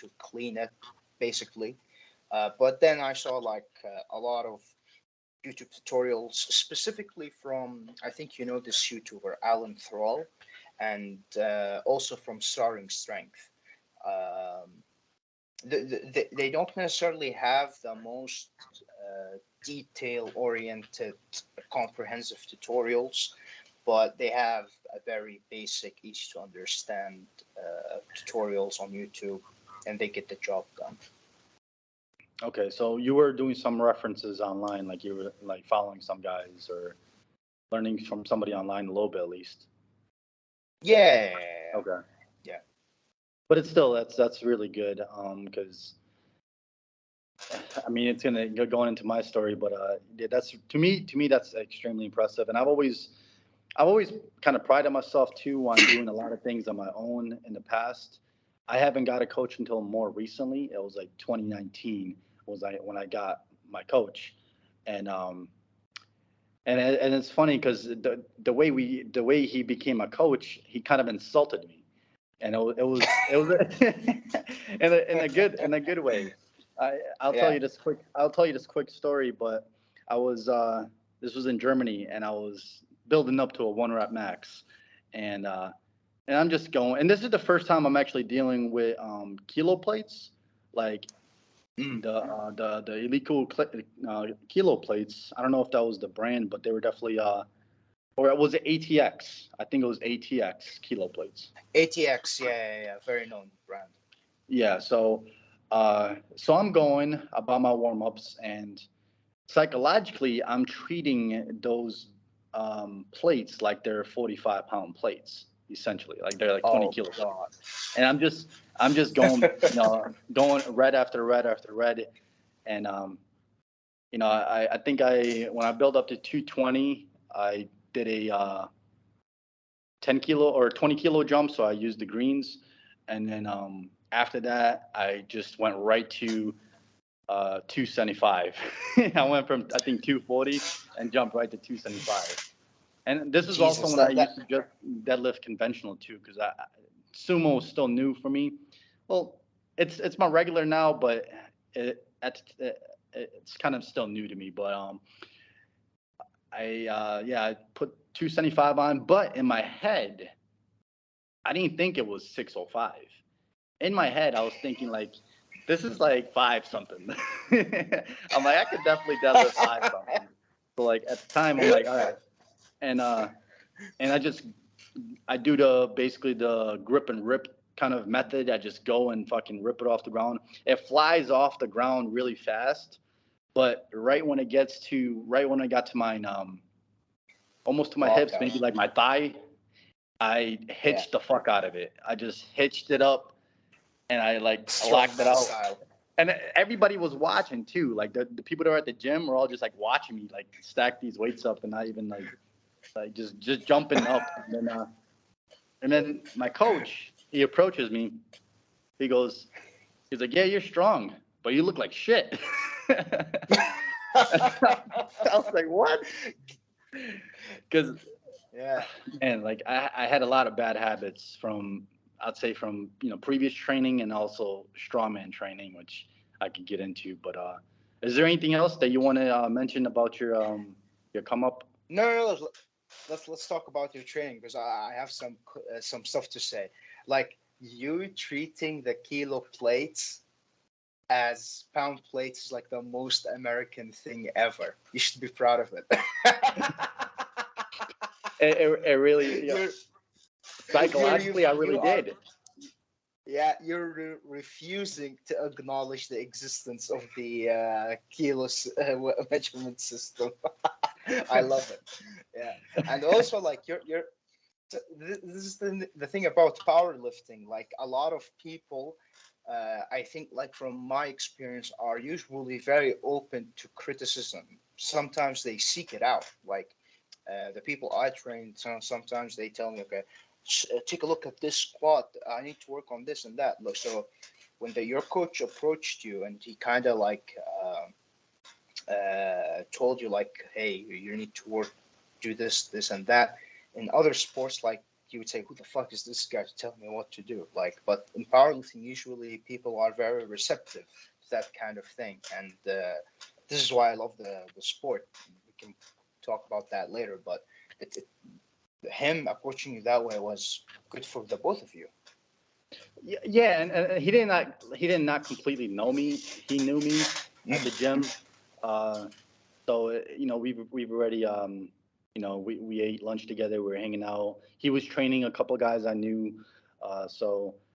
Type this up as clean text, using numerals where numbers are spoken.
to clean it, basically. But then I saw like a lot of YouTube tutorials, specifically from, I think you know this YouTuber, Alan Thrall, and also from Starring Strength. Um, they don't necessarily have the most detail-oriented, comprehensive tutorials, but they have a very basic, easy to understand tutorials on YouTube, and they get the job done. Okay, so you were doing some references online, like you were like following some guys or learning from somebody online a little bit at least. Yeah. Okay. Yeah. But it's still that's really good because I mean it's gonna go going into my story, but yeah, that's to me that's extremely impressive, and I've always kind of prided myself too on doing a lot of things on my own in the past. I haven't got a coach until more recently. It was like 2019 was when I got my coach, and and it's funny because the way he became a coach, he kind of insulted me, and it was in a good way. Yeah. I'll tell you this quick story, but I was this was in Germany, and I was building up to a 1 rep max, and I'm just going, and this is the first time I'm actually dealing with kilo plates, like the illegal kilo plates. I don't know if that was the brand, but they were definitely or it was ATX. I think it was ATX kilo plates. ATX, yeah, very known brand. Yeah, so I'm going about my warm ups, and psychologically, I'm treating those plates like they're 45-pound plates, essentially, like they're like 20 Oh kilos. God. And I'm just going, going red after red after red, and I think when I built up to 220, I did a 10 kilo or 20 kilo jump, so I used the greens, and then after that, I just went right to 275. I went from I think 240 and jumped right to 275. And this is also Jesus, when I used to just deadlift conventional too, because sumo is still new for me. Well, it's my regular now, but it's kind of still new to me. But I put 275 on, but in my head, I didn't think it was 605. In my head, I was thinking like, this is like five something. I'm like, I could definitely deadlift five something. So like at the time, I'm like, all right, and I do basically the grip and rip kind of method. I just go and fucking rip it off the ground. It flies off the ground really fast, but right when I got to mine, almost to my hips, maybe like my thigh, I hitched the fuck out of it. I just hitched it up, and I like locked it out. Style. And everybody was watching too. Like the people that were at the gym were all just like watching me like stack these weights up, and not even like just jumping up. And then my coach, he approaches me. He's like, yeah, you're strong, but you look like shit. I was like, what? Because Yeah. and like I had a lot of bad habits I'd say from previous training and also strawman training, which I could get into. But is there anything else that you want to mention about your come up? No. Let's talk about your training, because I have some stuff to say. Like, you treating the kilo plates as pound plates is like the most American thing ever. You should be proud of it. It really, psychologically, I really did. Yeah, you're refusing to acknowledge the existence of the kilos measurement system. I love it. Yeah, and also like you're. This is the thing about powerlifting. Like, a lot of people, I think, like from my experience, are usually very open to criticism. Sometimes they seek it out. Like, the people I train, sometimes they tell me, okay, take a look at this squat. I need to work on this and that. Look, so when your coach approached you and he kind of like told you like, hey, you need to do this and that. In other sports, like you would say, "Who the fuck is this guy to tell me what to do?" Like, but in powerlifting, usually people are very receptive to that kind of thing, and this is why I love the sport. We can talk about that later, but him approaching you that way was good for the both of you. Yeah, and he did not completely know me. He knew me at the gym. So we've already we ate lunch together. We were hanging out. He was training a couple guys I knew. So